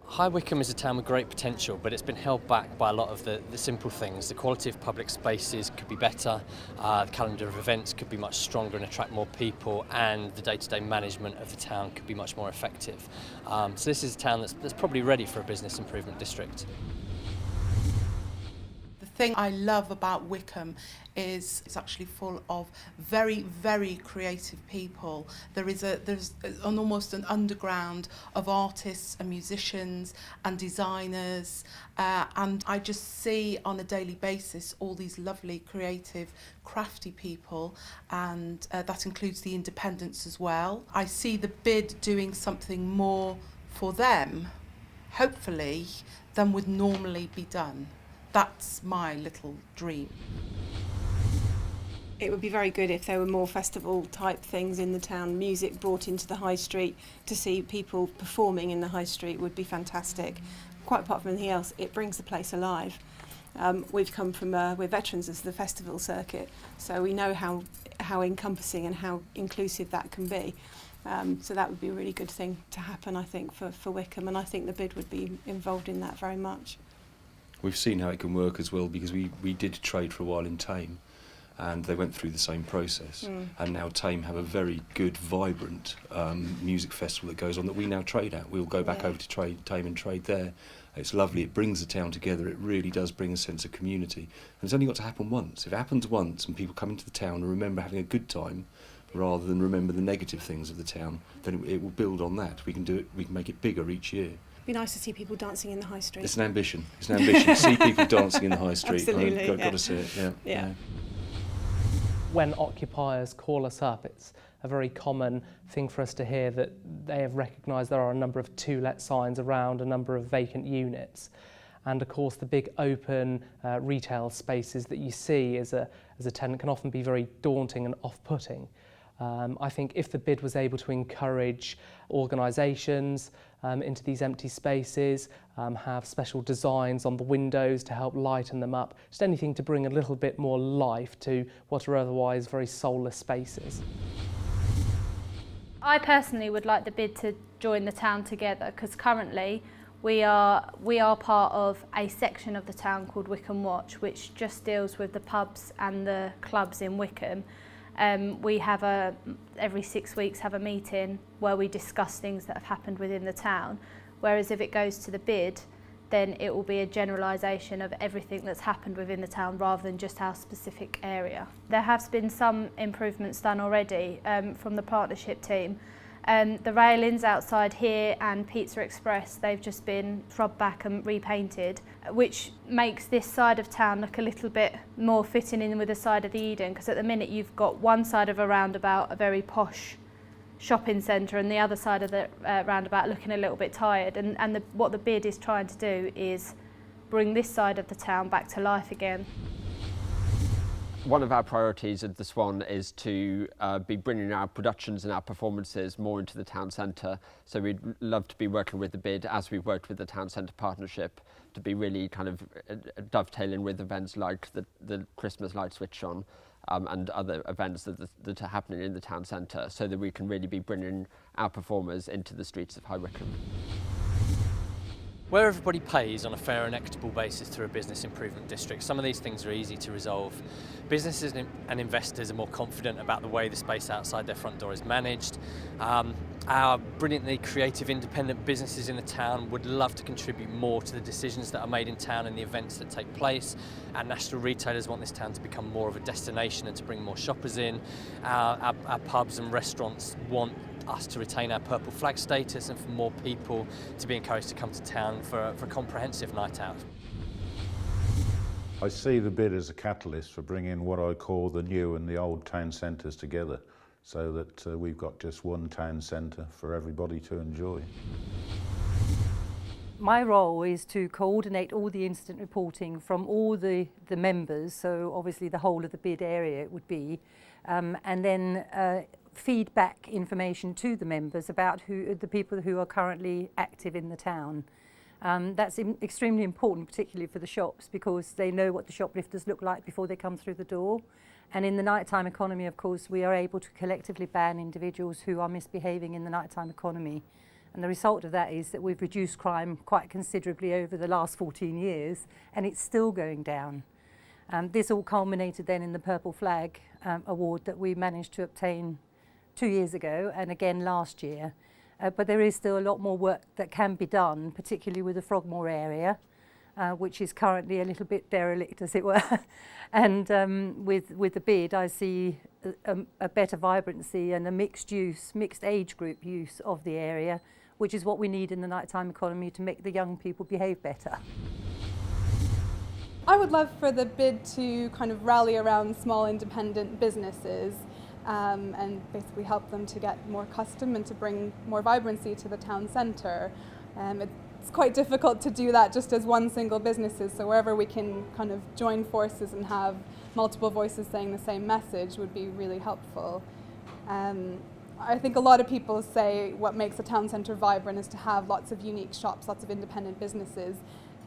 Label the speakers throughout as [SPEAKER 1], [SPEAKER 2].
[SPEAKER 1] High Wycombe is a town with great potential, but it's been held back by a lot of the simple things. The quality of public spaces could be better, the calendar of events could be much stronger and attract more people, and the day-to-day management of the town could be much more effective. So this is a town that's probably ready for a business improvement district.
[SPEAKER 2] The thing I love about Wycombe is it's actually full of very, very creative people. There's almost an underground of artists and musicians and designers, and I just see on a daily basis all these lovely, creative, crafty people, and that includes the independents as well. I see the BID doing something more for them, hopefully, than would normally be done. That's my little dream.
[SPEAKER 3] It would be very good if there were more festival type things in the town. Music brought into the high street, to see people performing in the high street would be fantastic. Quite apart from anything else, it brings the place alive. We've come from, we're veterans of the festival circuit, so we know how encompassing and how inclusive that can be. So that would be a really good thing to happen, I think, for Wycombe, and I think the BID would be involved in that very much.
[SPEAKER 4] We've seen how it can work as well, because we did trade for a while in Tame, and they went through the same process. And now Tame have a very good, vibrant music festival that goes on that we now trade at. We'll go back over to Tame and trade there. It's lovely, it brings the town together, it really does bring a sense of community. And it's only got to happen once. If it happens once and people come into the town and remember having a good time, rather than remember the negative things of the town, then it will build on that. We can do it, we can make it bigger each year.
[SPEAKER 3] Be nice to see people dancing in the high street.
[SPEAKER 4] It's an ambition. It's an ambition to see people dancing in the high street.
[SPEAKER 3] Absolutely,
[SPEAKER 4] Got to see it. Yeah.
[SPEAKER 5] When occupiers call us up, it's a very common thing for us to hear that they have recognised there are a number of to-let signs around a number of vacant units. And of course, the big open retail spaces that you see as a tenant can often be very daunting and off-putting. I think if the BID was able to encourage organisations into these empty spaces, have special designs on the windows to help lighten them up, just anything to bring a little bit more life to what are otherwise very soulless spaces.
[SPEAKER 6] I personally would like the BID to join the town together, because currently we are part of a section of the town called Wycombe Watch, which just deals with the pubs and the clubs in Wycombe. We have every 6 weeks have a meeting where we discuss things that have happened within the town, whereas if it goes to the BID, then it will be a generalisation of everything that's happened within the town rather than just our specific area. There have been some improvements done already from the partnership team. The railings outside here and Pizza Express, they've just been scrubbed back and repainted, which makes this side of town look a little bit more fitting in with the side of the Eden, because at the minute you've got one side of a roundabout, a very posh shopping centre, and the other side of the roundabout looking a little bit tired. And what the BID is trying to do is bring this side of the town back to life again.
[SPEAKER 7] One of our priorities at the Swan is to be bringing our productions and our performances more into the town centre. So we'd love to be working with the BID, as we've worked with the town centre partnership, to be really kind of dovetailing with events like the Christmas light switch on and other events that are happening in the town centre, so that we can really be bringing our performers into the streets of High Wycombe.
[SPEAKER 1] Where everybody pays on a fair and equitable basis through a business improvement district, some of these things are easy to resolve. Businesses and investors are more confident about the way the space outside their front door is managed. Our brilliantly creative independent businesses in the town would love to contribute more to the decisions that are made in town and the events that take place. Our national retailers want this town to become more of a destination and to bring more shoppers in. Our pubs and restaurants want us to retain our purple flag status and for more people to be encouraged to come to town for a comprehensive night out.
[SPEAKER 8] I see the BID as a catalyst for bringing what I call the new and the old town centres together, so that we've got just one town centre for everybody to enjoy.
[SPEAKER 9] My role is to coordinate all the incident reporting from all the members, so obviously the whole of the BID area it would be, and then feed back information to the members about the people who are currently active in the town. That's extremely important, particularly for the shops, because they know what the shoplifters look like before they come through the door. And in the nighttime economy, of course, we are able to collectively ban individuals who are misbehaving in the nighttime economy. And the result of that is that we've reduced crime quite considerably over the last 14 years, and it's still going down. This all culminated then in the Purple Flag award that we managed to obtain 2 years ago and again last year. But there is still a lot more work that can be done, particularly with the Frogmore area, which is currently a little bit derelict, as it were. And with the BID, I see a better vibrancy and a mixed age group use of the area, which is what we need in the nighttime economy to make the young people behave better.
[SPEAKER 10] I would love for the BID to kind of rally around small independent businesses and basically help them to get more custom and to bring more vibrancy to the town centre. It's quite difficult to do that just as one single businesses, so wherever we can kind of join forces and have multiple voices saying the same message would be really helpful. I think a lot of people say what makes a town centre vibrant is to have lots of unique shops, lots of independent businesses,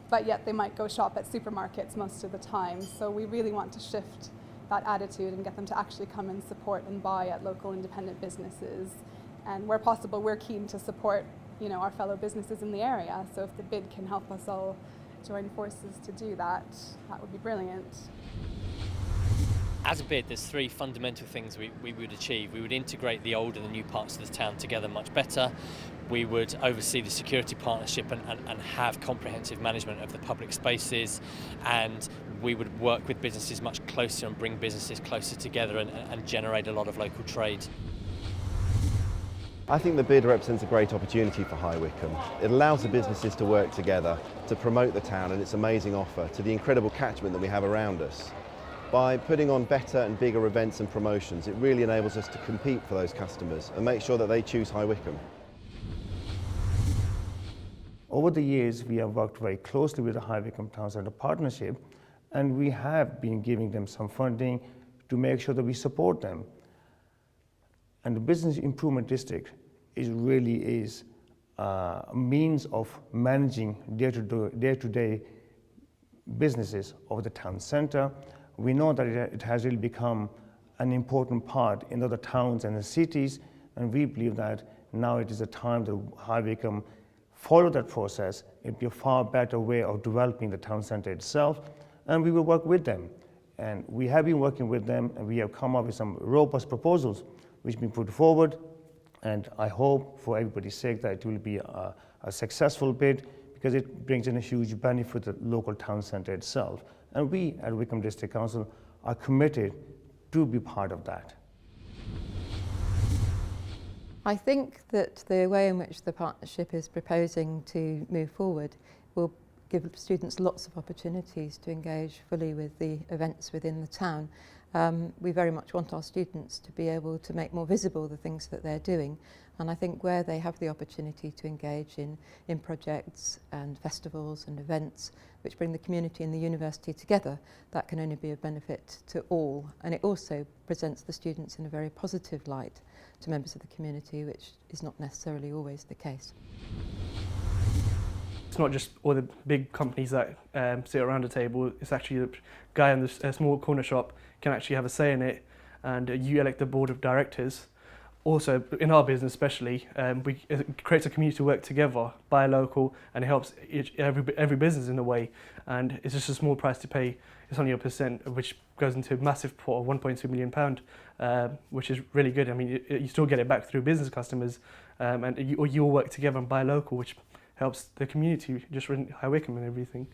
[SPEAKER 10] but yet they might go shop at supermarkets most of the time. So we really want to shift that attitude and get them to actually come and support and buy at local independent businesses. And where possible, we're keen to support, you know, our fellow businesses in the area. So if the BID can help us all join forces to do that, that would be brilliant.
[SPEAKER 1] As a BID, there's three fundamental things we would achieve. We would integrate the old and the new parts of the town together much better. We would oversee the security partnership and have comprehensive management of the public spaces, and we would work with businesses much closer and bring businesses closer together and generate a lot of local trade.
[SPEAKER 11] I think the BID represents a great opportunity for High Wycombe. It allows the businesses to work together to promote the town and its amazing offer to the incredible catchment that we have around us. By putting on better and bigger events and promotions, it really enables us to compete for those customers and make sure that they choose High Wycombe.
[SPEAKER 12] Over the years, we have worked very closely with the High Wycombe Town Centre Partnership, and we have been giving them some funding to make sure that we support them. And the Business Improvement District really is a means of managing day-to-day businesses of the town centre. We know that it has really become an important part in other towns and the cities, and we believe that now it is a time that High Wycombe follow that process. It would be a far better way of developing the town centre itself, and we will work with them. And we have been working with them, and we have come up with some robust proposals which have been put forward, and I hope for everybody's sake that it will be a successful bid, because it brings in a huge benefit to the local town centre itself. And we at Wycombe District Council are committed to be part of that.
[SPEAKER 13] I think that the way in which the partnership is proposing to move forward will give students lots of opportunities to engage fully with the events within the town. We very much want our students to be able to make more visible the things that they're doing, and I think where they have the opportunity to engage in projects and festivals and events which bring the community and the university together, that can only be of benefit to all, and it also presents the students in a very positive light to members of the community, which is not necessarily always the case.
[SPEAKER 14] It's not just all the big companies that sit around a table, it's actually the guy in the small corner shop can actually have a say in it, and you elect the board of directors. Also, in our business especially, it creates a community to work together, buy local, and it helps every business in a way. And it's just a small price to pay. It's only a percent, which goes into a massive pot of £1.2 million, which is really good. I mean, you still get it back through business customers, and you all work together and buy local, which helps the community, just run High Wycombe and everything.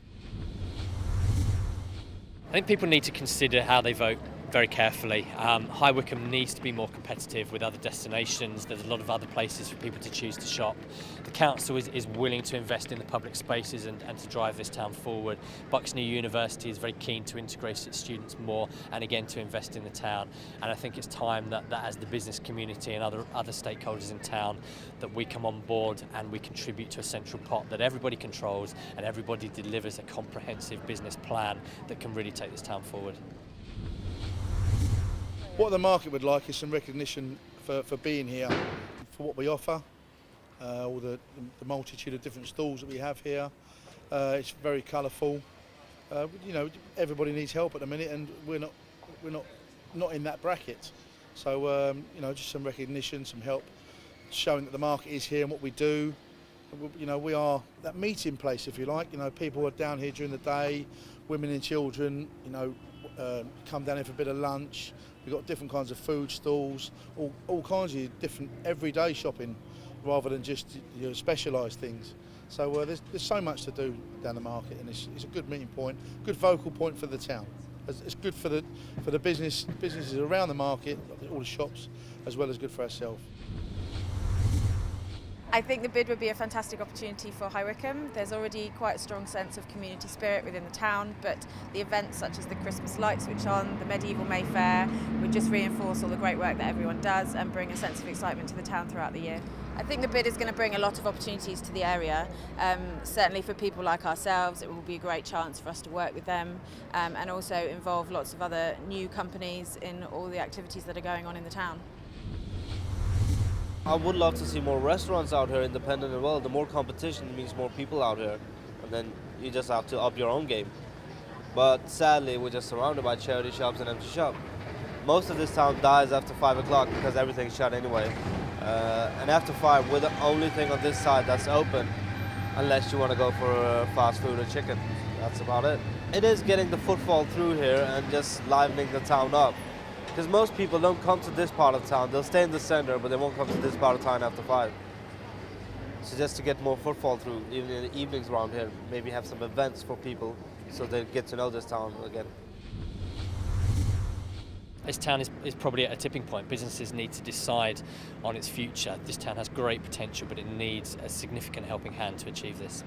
[SPEAKER 1] I think people need to consider how they vote very carefully. High Wycombe needs to be more competitive with other destinations. There's a lot of other places for people to choose to shop. The council is willing to invest in the public spaces and to drive this town forward. Buxton University is very keen to integrate its students more and again to invest in the town. And I think it's time that as the business community and other stakeholders in town, that we come on board and we contribute to a central pot that everybody controls and everybody delivers a comprehensive business plan that can really take this town forward.
[SPEAKER 15] What the market would like is some recognition for being here, for what we offer, all the multitude of different stalls that we have here. It's very colourful. You know, everybody needs help at the minute, and we're not in that bracket. So you know, just some recognition, some help, showing that the market is here and what we do. You know, we are that meeting place, if you like. You know, people are down here during the day, women and children, you know, come down here for a bit of lunch. We've got different kinds of food stalls, all kinds of different everyday shopping, rather than just, you know, specialised things. So there's so much to do down the market, and it's a good meeting point, good vocal point for the town. It's good for the businesses around the market, all the shops, as well as good for ourselves.
[SPEAKER 16] I think the bid would be a fantastic opportunity for High Wycombe. There's already quite a strong sense of community spirit within the town, but the events such as the Christmas lights switch on, the medieval Mayfair, would just reinforce all the great work that everyone does and bring a sense of excitement to the town throughout the year. I think the bid is going to bring a lot of opportunities to the area. Certainly for people like ourselves, it will be a great chance for us to work with them and also involve lots of other new companies in all the activities that are going on in the town.
[SPEAKER 17] I would love to see more restaurants out here, independent as well. The more competition means more people out here, and then you just have to up your own game. But sadly, we're just surrounded by charity shops and empty shops. Most of this town dies after 5 o'clock because everything's shut anyway. And after 5, we're the only thing on this side that's open, unless you want to go for fast food or chicken. That's about it. It is getting the footfall through here and just livening the town up. Because most people don't come to this part of town. They'll stay in the center, but they won't come to this part of town after 5. So just to get more footfall through, even in the evenings around here, maybe have some events for people so they get to know this town again.
[SPEAKER 1] This town is probably at a tipping point. Businesses need to decide on its future. This town has great potential, but it needs a significant helping hand to achieve this.